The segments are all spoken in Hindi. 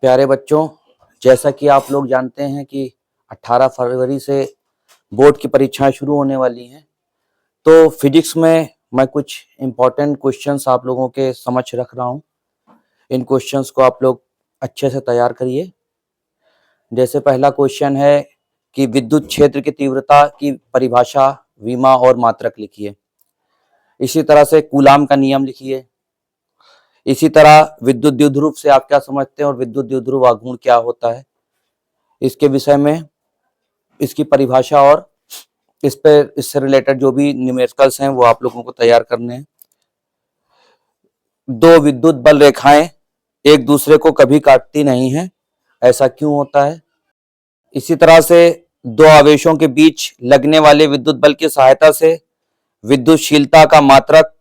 प्यारे बच्चों, जैसा कि आप लोग जानते हैं कि 18 फरवरी से बोर्ड की परीक्षाएं शुरू होने वाली हैं। तो फिजिक्स में मैं कुछ इम्पोर्टेंट क्वेश्चंस आप लोगों के समक्ष रख रहा हूं। इन क्वेश्चंस को आप लोग अच्छे से तैयार करिए। जैसे पहला क्वेश्चन है कि विद्युत क्षेत्र की तीव्रता की परिभाषा, विमा और मात्रक लिखिए। इसी तरह से कूलाम का नियम लिखिए। इसी तरह विद्युत द्विध्रुव से आप क्या समझते हैं और विद्युत द्विध्रुव आघूर्ण क्या होता है, इसके विषय में इसकी परिभाषा और इससे रिलेटेड जो भी न्यूमेरिकल्स हैं वो आप लोगों को तैयार करने हैं। दो विद्युत बल रेखाएं एक दूसरे को कभी काटती नहीं हैं, ऐसा क्यों होता है। इसी तरह से दो आवेशों के बीच लगने वाले विद्युत बल की सहायता से विद्युतशीलता का मात्रक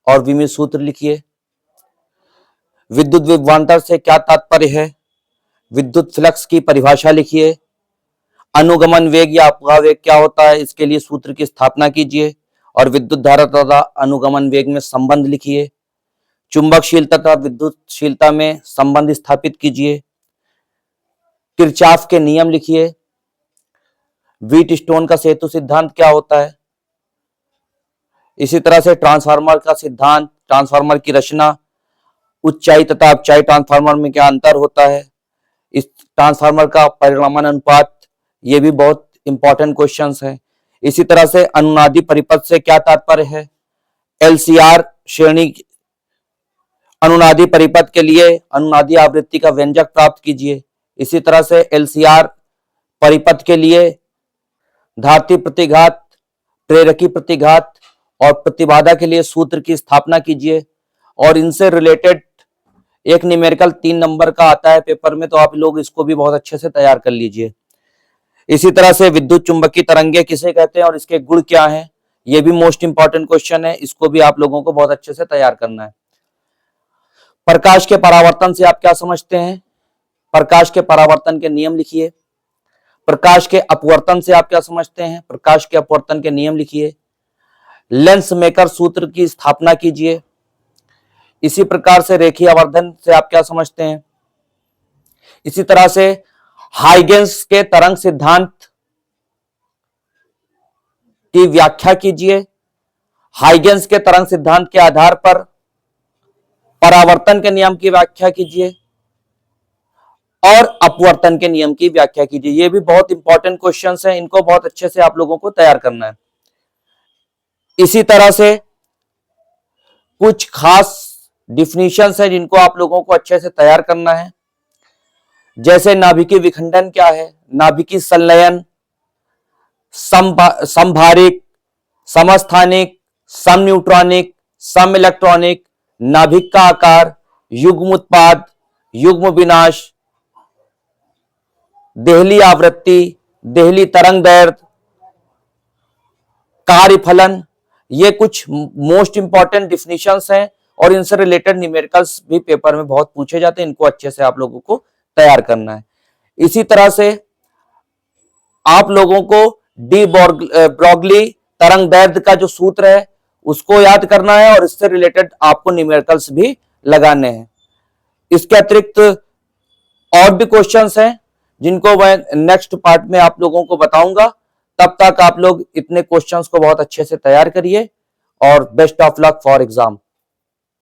और विमीय सूत्र लिखिए। विद्युत विभवांतर से क्या तात्पर्य है, विद्युत फ्लक्स की परिभाषा लिखिए। अनुगमन वेग या अपवाह वेग क्या होता है, इसके लिए सूत्र की स्थापना कीजिए और विद्युत धारा तथा अनुगमन वेग में संबंध लिखिए। चुंबकशीलता तथा विद्युतशीलता में संबंध स्थापित कीजिए। किरचॉफ के नियम लिखिए। व्हीटस्टोन का सेतु सिद्धांत क्या होता है। इसी तरह से ट्रांसफार्मर का सिद्धांत, ट्रांसफार्मर की रचना, ऊंचाई तथा अपचाई ट्रांसफार्मर में क्या अंतर होता है, इस ट्रांसफार्मर का परिणामन अनुपात, ये भी बहुत इंपॉर्टेंट क्वेश्चंस हैं। इसी तरह से अनुनादी परिपथ से क्या तात्पर्य है। एलसीआर श्रेणी अनुनादी परिपथ के लिए अनुनादी आवृत्ति का व्यंजक प्राप्त कीजिए। इसी तरह से एलसीआर परिपथ के लिए धात्वी प्रतिघात, प्रेरकी प्रतिघात और प्रतिबाधा के लिए सूत्र की स्थापना कीजिए। और इनसे रिलेटेड एक न्यूमेरिकल 3 नंबर का आता है पेपर में, तो आप लोग इसको भी बहुत अच्छे से तैयार कर लीजिए। इसी तरह से विद्युत चुंबकीय तरंगे किसे कहते हैं और इसके गुण क्या हैं, ये भी मोस्ट इंपॉर्टेंट क्वेश्चन है, इसको भी आप लोगों को बहुत अच्छे से तैयार करना है। प्रकाश के परावर्तन से आप क्या समझते हैं, प्रकाश के परावर्तन के नियम लिखिए। प्रकाश के अपवर्तन से आप क्या समझते हैं, प्रकाश के अपवर्तन के नियम लिखिए। लेंस मेकर सूत्र की स्थापना कीजिए। इसी प्रकार से रेखीय आवर्धन से आप क्या समझते हैं। इसी तरह से हाइगेंस के तरंग सिद्धांत की व्याख्या कीजिए। हाइगेंस के तरंग सिद्धांत के आधार पर परावर्तन के नियम की व्याख्या कीजिए और अपवर्तन के नियम की व्याख्या कीजिए। ये भी बहुत इंपॉर्टेंट क्वेश्चंस हैं, इनको बहुत अच्छे से आप लोगों को तैयार करना है। इसी तरह से कुछ खास डिफिनीशंस है जिनको आप लोगों को अच्छे से तैयार करना है। जैसे नाभिकीय विखंडन क्या है, नाभिकीय संलयन, समभारिक, समस्थानिक, समन्यूट्रॉनिक, सम इलेक्ट्रॉनिक, नाभिक का आकार, युग्म उत्पाद, युग्म विनाश, देहली आवृत्ति, देहली तरंग दैर्घ्य, कार्यफलन, ये कुछ मोस्ट इंपॉर्टेंट डिफिनीशंस हैं और इनसे रिलेटेड न्यूमेरिकल्स भी पेपर में बहुत पूछे जाते हैं, इनको अच्छे से आप लोगों को तैयार करना है। इसी तरह से आप लोगों को डी ब्रॉगली तरंग दैर्घ्य का जो सूत्र है उसको याद करना है और इससे रिलेटेड आपको न्यूमेरिकल्स भी लगाने हैं। इसके अतिरिक्त और भी क्वेश्चंस हैं जिनको मैं नेक्स्ट पार्ट में आप लोगों को बताऊंगा। तब तक आप लोग इतने क्वेश्चंस को बहुत अच्छे से तैयार करिए और best of luck for exam.